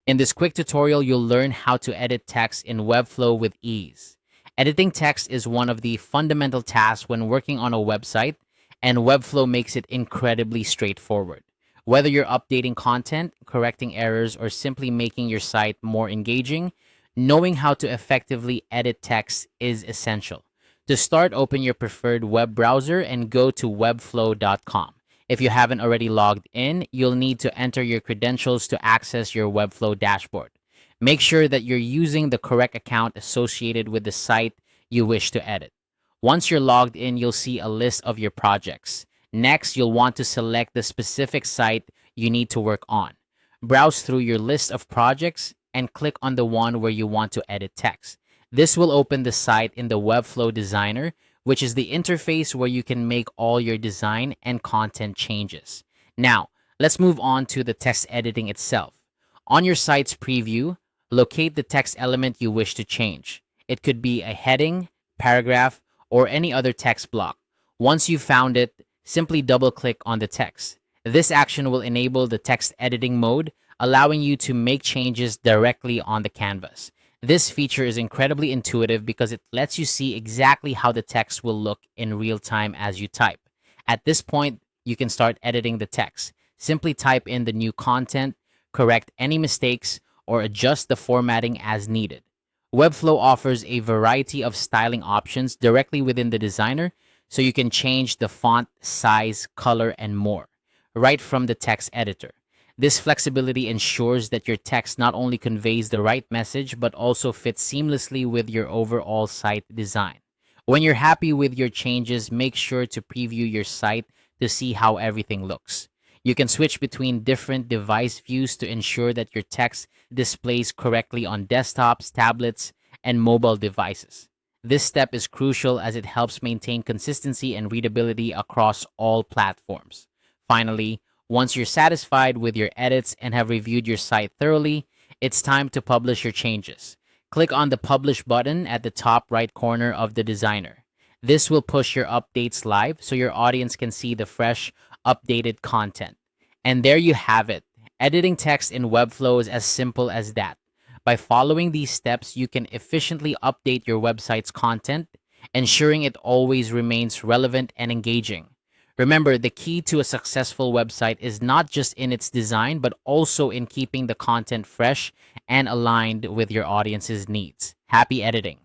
In this quick tutorial, you'll learn how to edit text in Webflow with ease. Editing text is one of the fundamental tasks when working on a website, and Webflow makes it incredibly straightforward. Whether you're updating content, correcting errors, or simply making your site more engaging, knowing how to effectively edit text is essential. To start, open your preferred web browser and go to webflow.com. If you haven't already logged in, you'll need to enter your credentials to access your Webflow dashboard. Make sure that you're using the correct account associated with the site you wish to edit. Once you're logged in, you'll see a list of your projects. Next, you'll want to select the specific site you need to work on. Browse through your list of projects and click on the one where you want to edit text. This will open the site in the Webflow Designer, which is the interface where you can make all your design and content changes. Now, let's move on to the text editing itself. On your site's preview, locate the text element you wish to change. It could be a heading, paragraph, or any other text block. Once you've found it, simply double-click on the text. This action will enable the text editing mode, allowing you to make changes directly on the canvas. This feature is incredibly intuitive because it lets you see exactly how the text will look in real time as you type. At this point, you can start editing the text. Simply type in the new content, correct any mistakes, or adjust the formatting as needed. Webflow offers a variety of styling options directly within the designer, so you can change the font, size, color, and more right from the text editor. This flexibility ensures that your text not only conveys the right message, but also fits seamlessly with your overall site design. When you're happy with your changes, make sure to preview your site to see how everything looks. You can switch between different device views to ensure that your text displays correctly on desktops, tablets, and mobile devices. This step is crucial as it helps maintain consistency and readability across all platforms. Finally, once you're satisfied with your edits and have reviewed your site thoroughly, it's time to publish your changes. Click on the Publish button at the top right corner of the designer. This will push your updates live so your audience can see the fresh, updated content. And there you have it. Editing text in Webflow is as simple as that. By following these steps, you can efficiently update your website's content, ensuring it always remains relevant and engaging. Remember, the key to a successful website is not just in its design, but also in keeping the content fresh and aligned with your audience's needs. Happy editing!